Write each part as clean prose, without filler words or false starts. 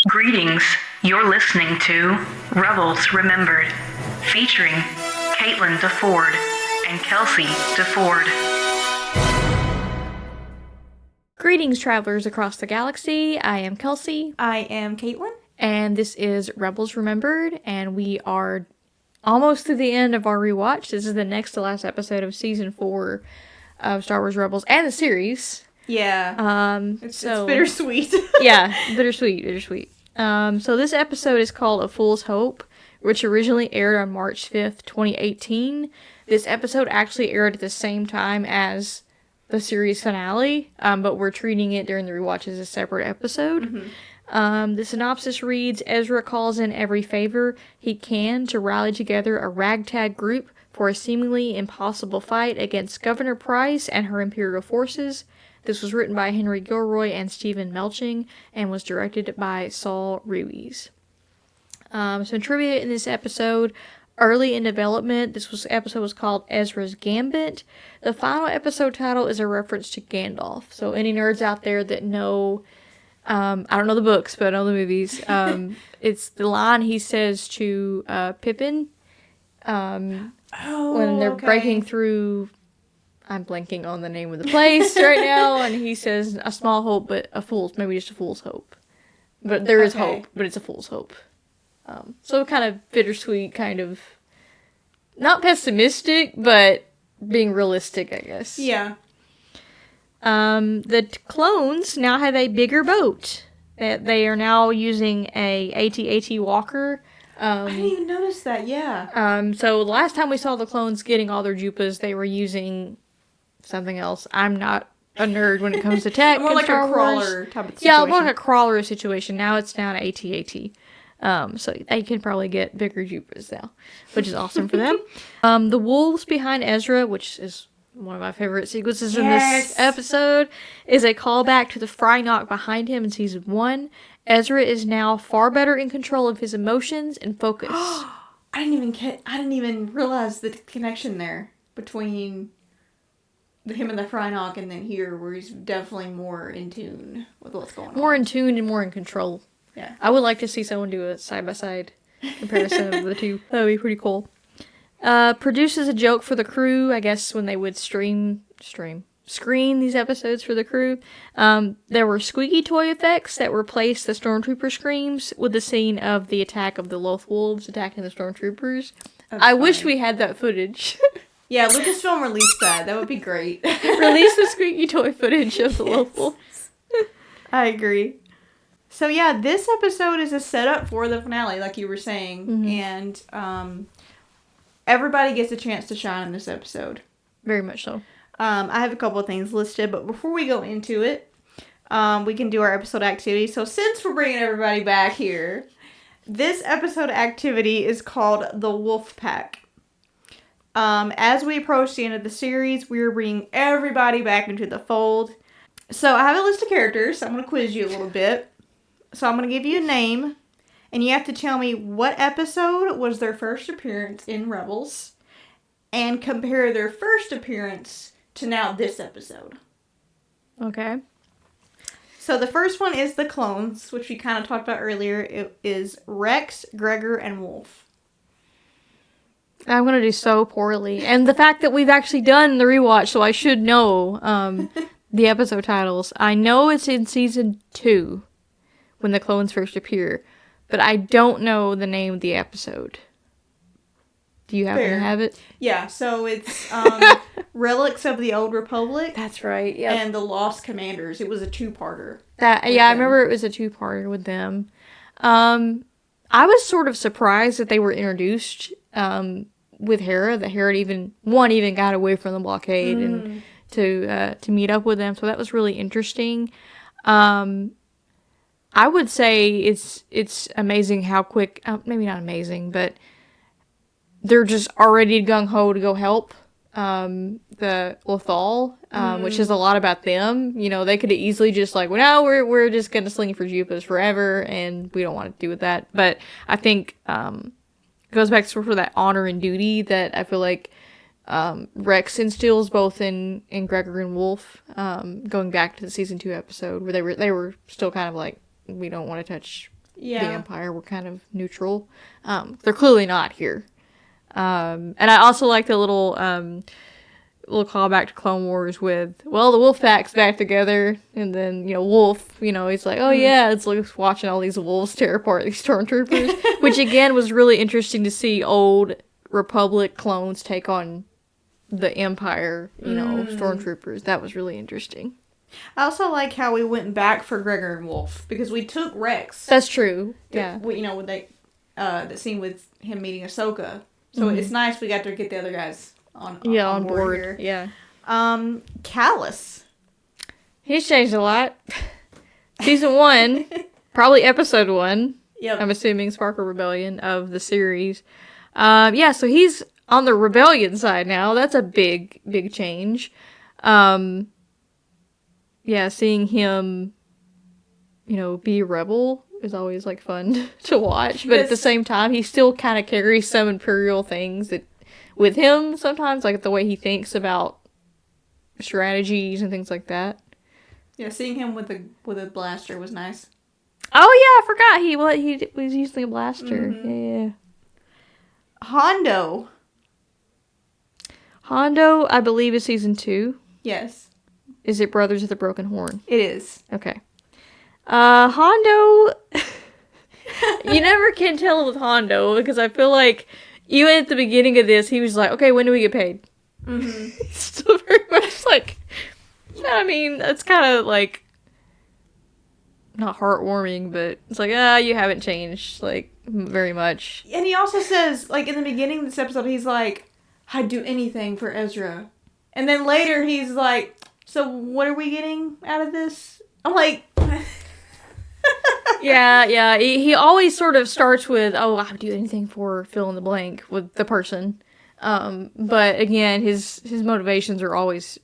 Greetings. You're listening to Rebels Remembered, featuring Caitlin DeFord and Kelsey DeFord. Greetings, travelers across the galaxy. I am Kelsey. I am Caitlin. And this is Rebels Remembered, and we are almost to the end of our rewatch. This is the next to last episode of Season 4 of Star Wars Rebels and the series. Yeah. It's bittersweet. Yeah, bittersweet. So this episode is called A Fool's Hope, which originally aired on March 5th, 2018. This episode actually aired at the same time as the series finale, but we're treating it during the rewatch as a separate episode. Mm-hmm. The synopsis reads, Ezra calls in every favor he can to rally together a ragtag group for a seemingly impossible fight against Governor Price and her Imperial forces. This was written by Henry Gilroy and Stephen Melching and was directed by Saul Ruiz. Some trivia in this episode. Early in development, episode was called Ezra's Gambit. The final episode title is a reference to Gandalf. So any nerds out there that know, I don't know the books, but I know the movies. It's the line he says to Pippin when they're breaking through. I'm blanking on the name of the place right now, and he says, a small hope, but maybe just a fool's hope. But there is hope, but it's a fool's hope. So kind of bittersweet, kind of, not pessimistic, but being realistic, I guess. Yeah. The clones now have a bigger boat. They are now using a AT-AT Walker. I didn't even notice that, yeah. So the last time we saw the clones getting all their Jupas, they were using something else. I'm not a nerd when it comes to tech. More like a crawler type of situation. Yeah, more like a crawler situation. Now it's down to AT-AT. So they can probably get bigger Jupas now, which is awesome for them. The wolves behind Ezra, which is one of my favorite sequences in this episode, is a callback to the fry knock behind him in season 1. Ezra is now far better in control of his emotions and focus. I didn't even realize the connection there between him and the fry knock and then here, where he's definitely more in tune with what's going on. More in tune and more in control. Yeah. I would like to see someone do a side-by-side comparison of the two. That would be pretty cool. Produces a joke for the crew, I guess, when they would screen these episodes for the crew. There were squeaky toy effects that replaced the stormtrooper screams with the scene of the attack of the Loth wolves attacking the stormtroopers. I wish we had that footage. Yeah, Lucasfilm released that. That would be great. Release the squeaky toy footage of the Loth wolves. I agree. So yeah, this episode is a setup for the finale, like you were saying. Mm-hmm. And everybody gets a chance to shine in this episode. Very much so. I have a couple of things listed, but before we go into it, we can do our episode activity. So since we're bringing everybody back here, this episode activity is called the Wolf Pack. As we approach the end of the series, we are bringing everybody back into the fold. So I have a list of characters. I'm going to quiz you a little bit. So I'm going to give you a name, and you have to tell me what episode was their first appearance in Rebels, and compare their first appearance to now this episode. Okay. So the first one is the clones, which we kind of talked about earlier. It is Rex, Gregor, and Wolf. I'm going to do so poorly. And the fact that we've actually done the rewatch, so I should know the episode titles. I know it's in season 2 when the clones first appear, but I don't know the name of the episode. Do you happen to have it? Yeah, so it's Relics of the Old Republic. That's right, yeah. And The Lost Commanders. It was a 2-parter. I remember it was a 2-parter with them. I was sort of surprised that they were introduced with Hera, that Hera even got away from the blockade and to meet up with them, so that was really interesting. I would say it's amazing how quick, maybe not amazing, but they're just already gung-ho to go help the Lothal, which is a lot about them. You know, they could have easily just like, well, no, we're just going to sling for Jupas forever, and we don't want to do with that. But I think it goes back to sort of that honor and duty that I feel like Rex instills both in Gregor and Wolf, going back to the season 2 episode where they were still kind of like, we don't want to touch the Empire were kind of neutral. They're clearly not here. And I also like the little callback to Clone Wars with, well, the wolf pack's back together, and then, Wolf, he's like, oh yeah, it's like watching all these wolves tear apart these stormtroopers, which again was really interesting to see old Republic clones take on the Empire, stormtroopers. That was really interesting. I also like how we went back for Gregor and Wolf, because we took Rex. That's true. Yeah. With the scene with him meeting Ahsoka. So it's nice we got to get the other guys on board here. Yeah. Callus. He's changed a lot. Season 1, probably episode 1. Yep. I'm assuming Sparkle Rebellion of the series. So he's on the rebellion side now. That's a big, big change. Seeing him, be a rebel is always like fun to watch. But at the same time, he still kind of carries some Imperial things with him sometimes, like the way he thinks about strategies and things like that. Yeah, seeing him with a blaster was nice. Oh yeah, I forgot he was using a blaster. Mm-hmm. Yeah. Hondo, I believe, is season 2. Yes. Is it Brothers of the Broken Horn? It is. Okay. Hondo, you never can tell with Hondo, because I feel like even at the beginning of this, he was like, okay, when do we get paid? Mm-hmm. He's still very much like, it's kind of like, not heartwarming, but it's like, you haven't changed, like, very much. And he also says, like, in the beginning of this episode, he's like, I'd do anything for Ezra. And then later, he's like, so what are we getting out of this? I'm like... yeah. He always sort of starts with, I would do anything for fill in the blank with the person. But again, his motivations are always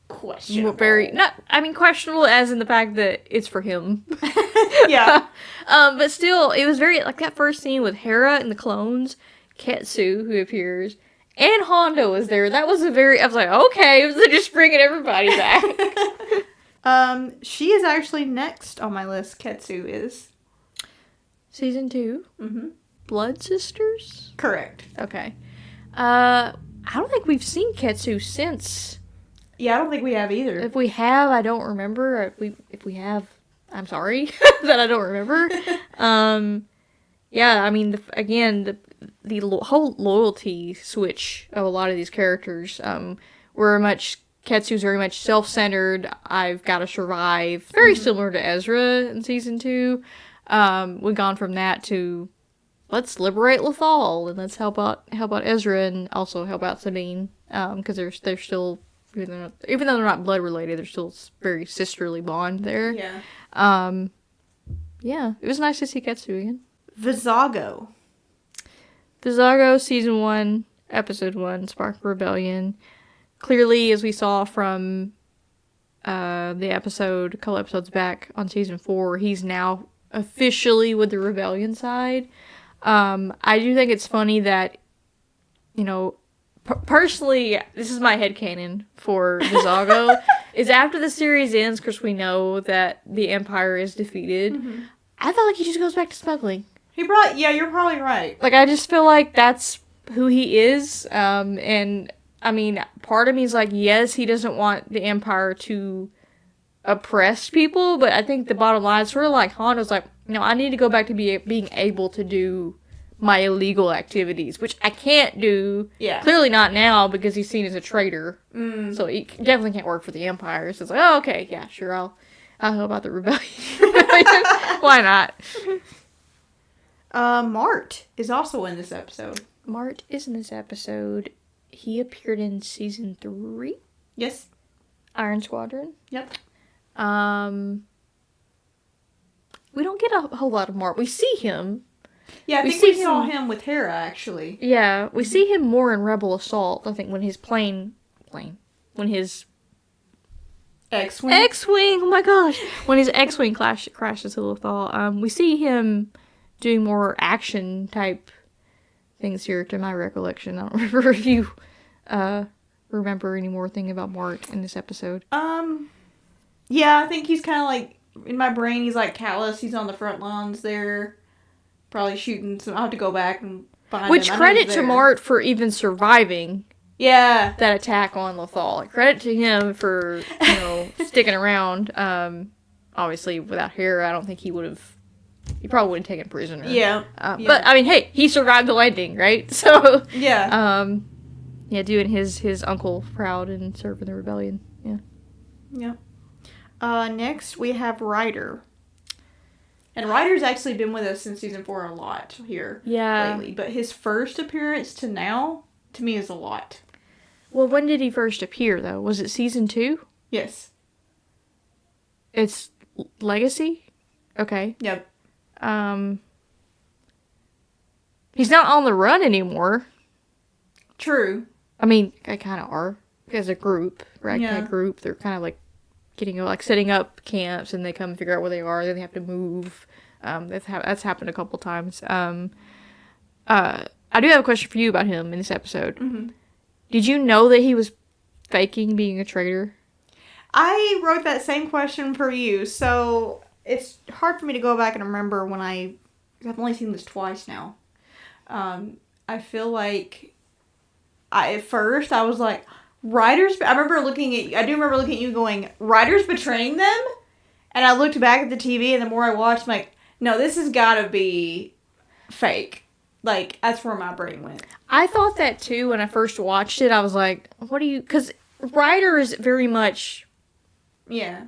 questionable. Questionable as in the fact that it's for him. Yeah. But still, it was very, like, that first scene with Hera and the clones, Ketsu, who appears, and Hondo is there. That was I was like, okay, they're just bringing everybody back. She is actually next on my list. Ketsu is. Season 2? Mm-hmm. Blood Sisters? Correct. Okay. I don't think we've seen Ketsu since. Yeah, I don't think we have either. If we have, I don't remember. If we have, I'm sorry that I don't remember. The whole loyalty switch of a lot of these characters, Ketsu's very much self-centered. I've got to survive. Very similar to Ezra in season 2. We've gone from that to let's liberate Lothal and let's help out Ezra and also help out Sabine. Because they're still, even though they're not blood related, they're still very sisterly bond there. Yeah. It was nice to see Ketsu again. Vizago, season 1, episode 1, Spark Rebellion. Clearly, as we saw from the episode, a couple episodes back on season 4, he's now officially with the rebellion side. I do think it's funny that, personally, this is my headcanon for Vizago, is after the series ends, because we know that the Empire is defeated, I felt like he just goes back to smuggling. you're probably right. Like, I just feel like that's who he is, and... part of me is like, yes, he doesn't want the Empire to oppress people, but I think the bottom line is sort of like Hondo's like, I need to go back to being able to do my illegal activities, which I can't do. Yeah. Clearly not now because he's seen as a traitor. So he definitely can't work for the Empire. So it's like, oh, okay, yeah, sure, I'll help out the rebellion. Why not? Mart is also in this episode. Mart is in this episode. He appeared in season 3. Yes. Iron Squadron. Yep. We don't get a whole lot of Mart. We see him. Yeah, I think we saw him with Hera, actually. Yeah, we see him more in Rebel Assault, I think, when his when his X-Wing, oh my gosh. When his X-Wing crashes to Lothal. We see him doing more action-type things here, to my recollection. I don't remember if you remember any more thing about Mart in this episode. Yeah, I think he's kind of like in my brain, he's like Callus. He's on the front lawns there, probably shooting. So I'll have to go back and find Which him. credit to Mart for even surviving Yeah. that attack on Lothal. Like, credit to him for, sticking around. Obviously, without hair, I don't think he would have. He probably would have taken prisoner. Yeah. But I mean, hey, he survived the landing, right? So Yeah. Doing his uncle proud and serving the rebellion. Yeah. Yeah. Next we have Ryder. And Ryder's actually been with us since season 4 a lot here lately. But his first appearance to now, to me, is a lot. Well, when did he first appear, though? Was it season 2? Yes. It's Legacy? Okay. Yep. He's not on the run anymore. True. I mean, they kind of are. As a group, ragtag Yeah. group, they're kind of like setting up camps, and they come figure out where they are, then they have to move. That's happened a couple times. I do have a question for you about him in this episode. Mm-hmm. Did you know that he was faking being a traitor? I wrote that same question for you, so it's hard for me to go back and remember when I've only seen this twice now. I feel like at first I was like, I do remember looking at you going, Ryder's betraying them? And I looked back at the TV, and the more I watched, I'm like, no, this has got to be fake. Like, that's where my brain went. I thought that too when I first watched it. I was like, what do you... Because Ryder is very much... Yeah.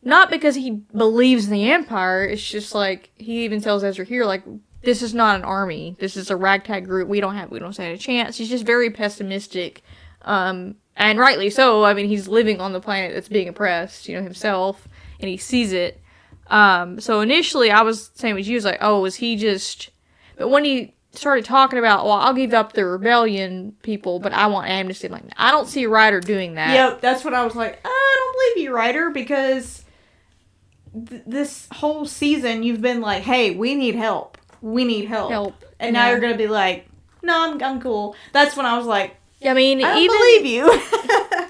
Not because he believes in the Empire. It's just like, he even tells Ezra here, like, this is not an army. This is a ragtag group. We don't stand a chance. He's just very pessimistic. And rightly so. I mean, he's living on the planet that's being oppressed, himself, and he sees it. So initially, I was the same as you. I was like, oh, is he just... But when he started talking about, well, I'll give up the rebellion people, but I want amnesty, I'm like, I don't see Ryder doing that. Yep, that's what I was like, I don't believe you, Ryder, because this whole season, you've been like, hey, we need help. We need help. And now you're going to be like, no, I'm cool. That's when I was like, I mean, I don't believe you.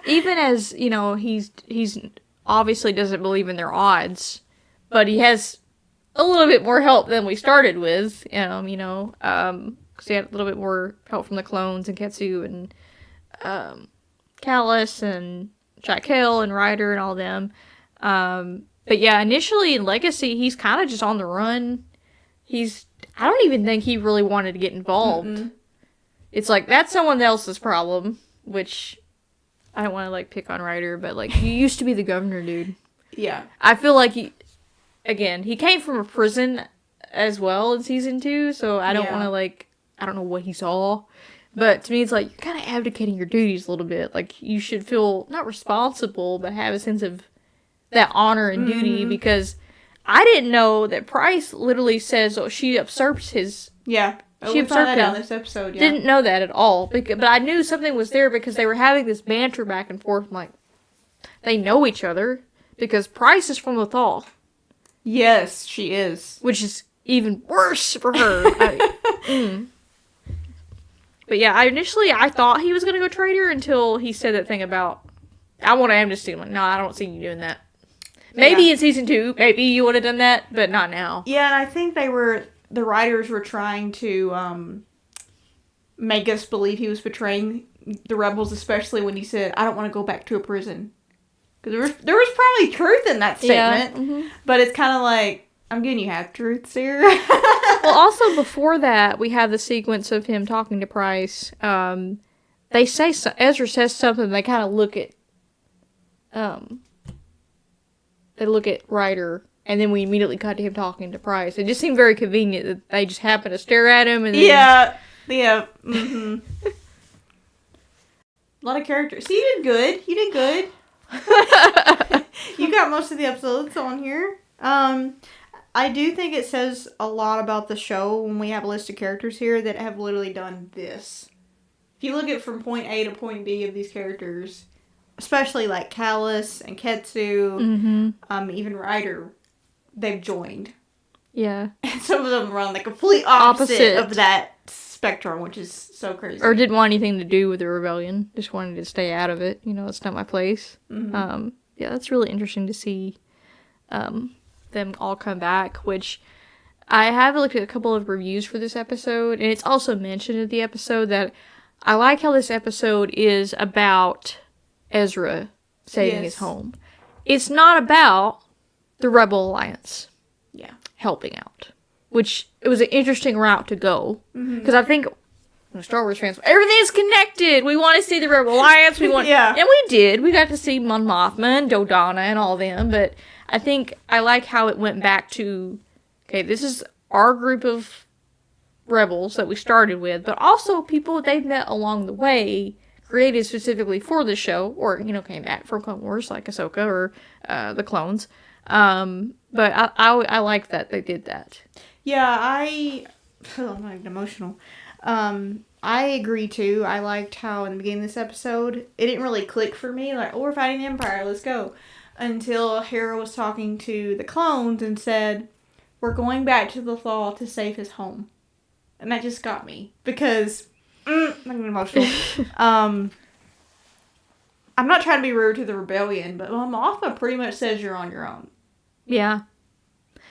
Even as, he's obviously doesn't believe in their odds, but he has a little bit more help than we started with, because he had a little bit more help from the clones and Ketsu and Callus and Jaquel and Ryder and all them. But yeah, initially in Legacy, he's kind of just on the run. I don't even think he really wanted to get involved. Mm-mm. It's like, that's someone else's problem, which I don't want to, pick on Ryder, but, you used to be the governor, dude. Yeah. I feel like he came from a prison as well in season 2, so I don't want to, I don't know what he saw, but to me, it's like, you're kind of abdicating your duties a little bit. Like, you should feel, not responsible, but have a sense of that honor and duty, because I didn't know that Price literally says, she usurps his... Yeah. She found that out in this episode, yeah. Didn't know that at all. But I knew something was there because they were having this banter back and forth. I'm like, they know each other because Price is from Lothal. Yes, she is. Which is even worse for her. But yeah, I thought he was going to go traitor until he said that thing about, I want amnesty. I'm like, no, I don't see you doing that. Maybe in season 2, maybe you would have done that, but not now. Yeah, and I think the writers were trying to make us believe he was betraying the rebels, especially when he said, I don't want to go back to a prison. Because there was probably truth in that statement, but it's kind of like, I'm giving you half-truths here. Well, also before that, we have the sequence of him talking to Price. They say, Ezra says something, they kind of look at, Ryder, and then we immediately cut to him talking to Price. It just seemed very convenient that they just happened to stare at him, and then... Yeah, mm-hmm. A lot of characters. So you did good. You got most of the episodes on here. I do think it says a lot about the show when we have a list of characters here that have literally done this. If you look at from point A to point B of these characters, especially like Callus and Ketsu, even Ryder, they've joined. Yeah. And some of them run the complete opposite of that spectrum, which is so crazy. Or didn't want anything to do with the rebellion. Just wanted to stay out of it. It's not my place. Mm-hmm. Yeah, that's really interesting to see. them all come back, which I have looked at a couple of reviews for this episode, and it's also mentioned in the episode that I like how this episode is about Ezra saving his home. It's not about the Rebel Alliance helping out, which it was an interesting route to go, because I think Star Wars fans, everything's connected. We want to see the Rebel Alliance. We want, and we did. We got to see Mon Mothma and Dodonna and all them. But I think I like how it went back to, okay, this is our group of rebels that we started with, but also people they've met along the way, created specifically for the show, or came back from Clone Wars like Ahsoka or the clones. But I like that they did that. Yeah, I'm not even emotional. I agree too. I liked how in the beginning of this episode, it didn't really click for me. Like, oh, we're fighting the Empire, let's go. Until Hera was talking to the clones and said, we're going back to Lothal to save his home. And that just got me. Because, I'm emotional. I'm not trying to be rude to the rebellion, but Mothma pretty much says you're on your own. Yeah.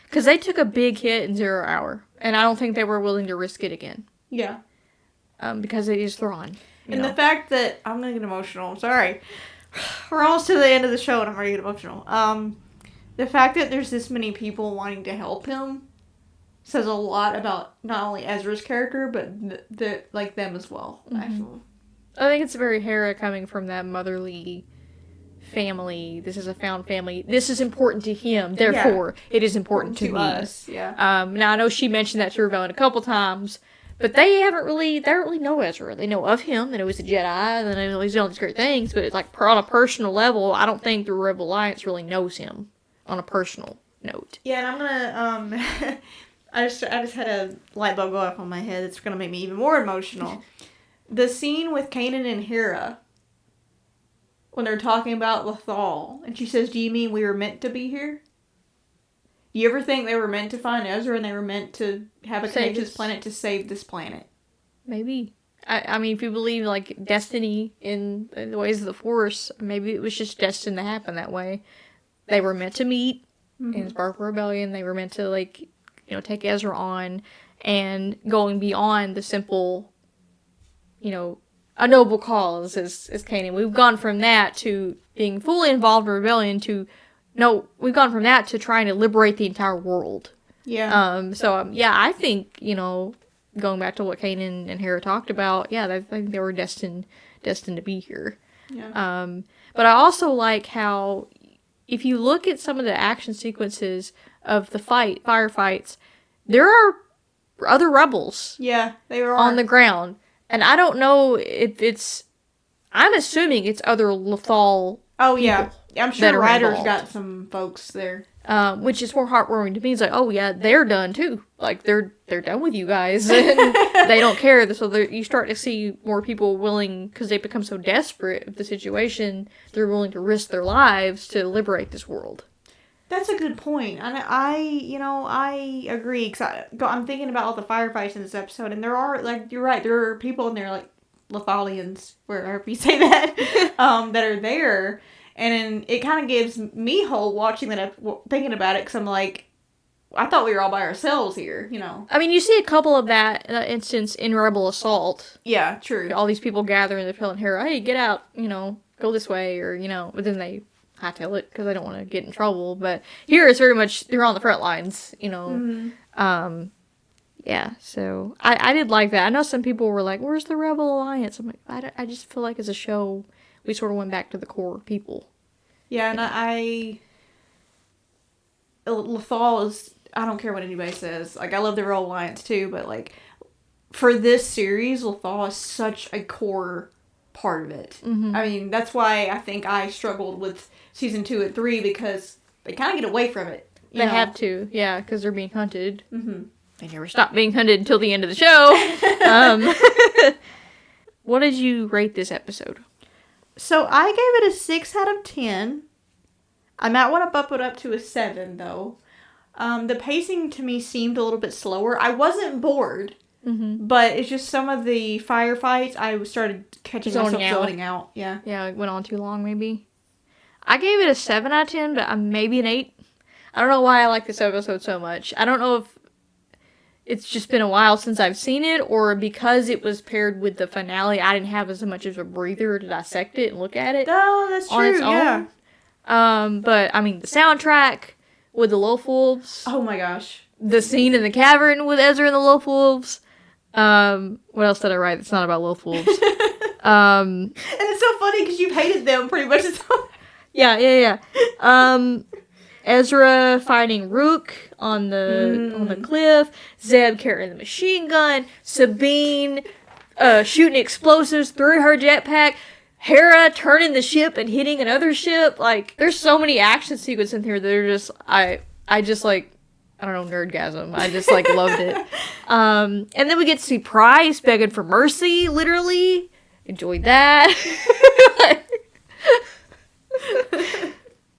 Because they took a big hit in 0 Hour. And I don't think they were willing to risk it again. Yeah. Because it is Thrawn. And the fact that, I'm going to get emotional, I'm sorry. We're almost to the end of the show and I'm already getting emotional. The fact that there's this many people wanting to help him says a lot about not only Ezra's character, but them as well. Mm-hmm. I think it's very Hera coming from that motherly family. This is a found family. This is important to him. Therefore, it is important to me. Us. Yeah. Now I know she mentioned that to Rebellion a couple times, but they don't really know Ezra. They know of him. They know he's a Jedi. And they know he's doing all these great things. But it's like on a personal level, I don't think the Rebel Alliance really knows him on a personal note. Yeah, and I'm gonna I just had a light bulb go off on my head. It's gonna make me even more emotional. The scene with Kanan and Hera, when they're talking about Lothal, and she says, do you mean we were meant to be here? Do you ever think they were meant to find Ezra and they were meant to have a connection to this planet to save this planet? Maybe. I mean, if you believe, like, destiny in the ways of the Force, maybe it was just destined to happen that way. They were meant to meet in Spark Rebellion. They were meant to, like, take Ezra on, and going beyond the simple, a noble cause as Kanan. We've gone from that to being fully involved in rebellion to, no, we've gone from that to trying to liberate the entire world. Yeah. I think, going back to what Kanan and Hera talked about, I think they were destined to be here. Yeah. But I also like how, if you look at some of the action sequences of the firefights, there are other rebels. Yeah, they were on the ground. And I don't know if it's, I'm assuming it's other Lothal people. Yeah. I'm sure Ryder's involved. got some folks there. Which is more heartwarming to me. It's like, oh yeah, they're done too. Like, they're done with you guys. And they don't care. So you start to see more people willing, because they become so desperate of the situation, they're willing to risk their lives to liberate this world. That's a good point. And I agree. Because I'm thinking about all the firefights in this episode, and there are, like, you're right, there are people in there, like, Lothalians, wherever you say that, that are there. And it kind of gives me hope watching that, thinking about it, because I'm like, I thought we were all by ourselves here, I mean, you see a couple of that instance in Rebel Assault. Yeah, true. All these people gather and they're telling Hera, hey, get out, go this way, or, but then they hightail it because they don't want to get in trouble. But here it's very much, they're on the front lines, Mm-hmm. Yeah, so I did like that. I know some people were like, where's the Rebel Alliance? I'm like, I just feel like as a show, we sort of went back to the core people. Yeah, and Lothal is, I don't care what anybody says. Like, I love the Rebel Alliance too, but, like, for this series, Lothal is such a core part of it. Mm-hmm. I mean, that's why I think I struggled with season 2 and 3, because they kind of get away from it. They have to, yeah, because they're being hunted. Mm-hmm. They never stop being hunted until the end of the show. What did you rate this episode? So I gave it a 6 out of 10. I might want to bump it up to a 7, though. The pacing to me seemed a little bit slower. I wasn't bored, but it's just some of the firefights, I started catching myself zoning out. Yeah, it went on too long, maybe. I gave it a 7 out of 10, but maybe an 8. I don't know why I like this episode so much. I don't know if it's just been a while since I've seen it, or because it was paired with the finale, I didn't have as much as a breather to dissect it and look at it. Oh, that's on its true. own. Yeah. But I mean, the soundtrack with the Lothals, Oh my gosh. the scene in the cavern with Ezra and the Lothals. What else did I write? It's not about Lothals. And it's so funny because you've hated them pretty much. Yeah. Ezra fighting Rook on the cliff. Zeb carrying the machine gun. Sabine shooting explosives through her jetpack. Hera turning the ship and hitting another ship. Like, there's so many action sequences in here that are just I just like, I don't know, nerdgasm. I just like loved it. And then we get to see Price begging for mercy, literally. Enjoyed that.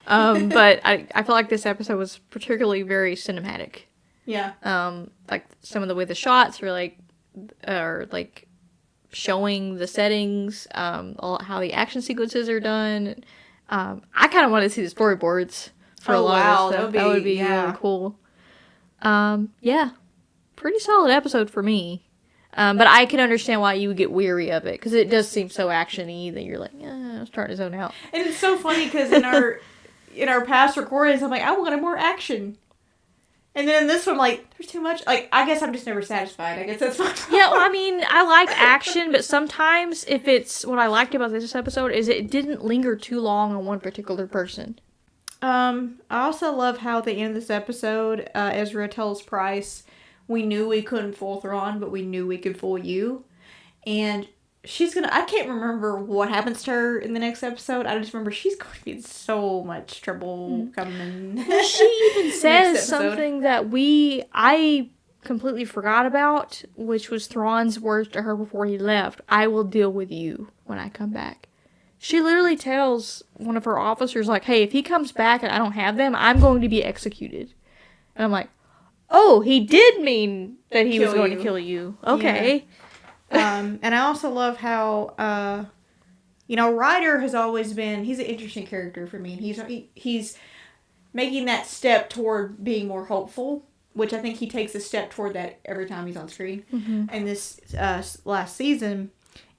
But I feel like this episode was particularly very cinematic. Yeah. Like some of the way the shots were like showing the settings, how the action sequences are done. I kind of want to see the storyboards for a lot of stuff. That would be really cool. Yeah, pretty solid episode for me. But I can understand why you would get weary of it, because it does seem so action-y that you're like, I'm starting to zone out. And it's so funny because in our past recordings, I'm like, I wanted more action. And then in this one, like, there's too much. Like, I guess I'm just never satisfied. I guess that's my problem. Yeah, well, I mean, I like action, but sometimes what I liked about this episode is it didn't linger too long on one particular person. I also love how at the end of this episode, Ezra tells Price, we knew we couldn't fool Thrawn, but we knew we could fool you. And I can't remember what happens to her in the next episode. I just remember she's going to be in so much trouble coming. She even says something that I completely forgot about, which was Thrawn's words to her before he left. I will deal with you when I come back. She literally tells one of her officers, like, hey, if he comes back and I don't have them, I'm going to be executed. And I'm like, oh, he did mean that he was going to kill you. Okay. Yeah. And I also love how, Ryder has always been, he's an interesting character for me. He's making that step toward being more hopeful, which I think he takes a step toward that every time he's on screen. Mm-hmm. In this last season.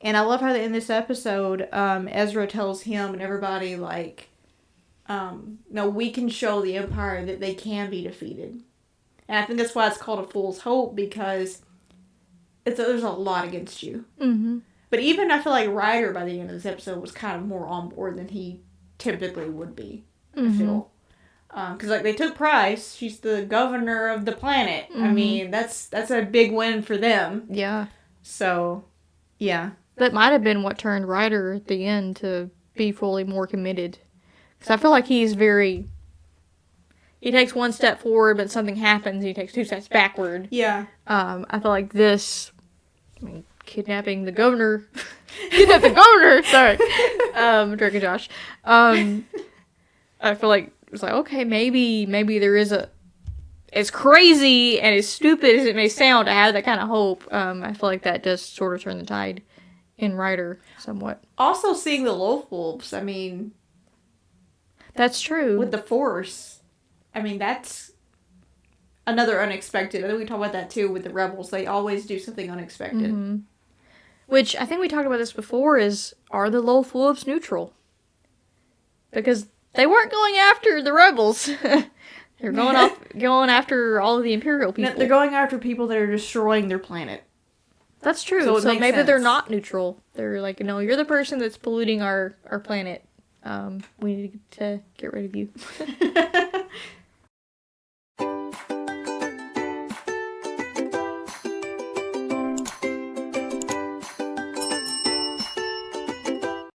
And I love how in this episode, Ezra tells him and everybody, like, no, we can show the Empire that they can be defeated. And I think that's why it's called A Fool's Hope, because there's a lot against you. Mm-hmm. But even I feel like Ryder, by the end of this episode, was kind of more on board than he typically would be, I feel. Because, like, they took Price. She's the governor of the planet. Mm-hmm. I mean, that's a big win for them. Yeah. So, yeah. That might have been what turned Ryder at the end to be fully more committed. Because I feel like he takes one step forward, but something happens, he takes two steps backward. Yeah. I feel like kidnapping the governor. Kidnap the governor! Sorry. Drake and Josh. I feel like it's like, okay, maybe there is as crazy and as stupid as it may sound to have that kind of hope. I feel like that does sort of turn the tide in Ryder somewhat. Also seeing the Lothwolves, I mean... That's true. With the Force, I mean, that's another unexpected. I think we talk about that too with the Rebels. They always do something unexpected. Mm-hmm. Which, I think we talked about this before, are the Lothwolves neutral? Because they weren't going after the Rebels. They're going after all of the Imperial people. No, they're going after people that are destroying their planet. That's true. So maybe they're not neutral. They're like, no, you're the person that's polluting our planet. We need to get rid of you.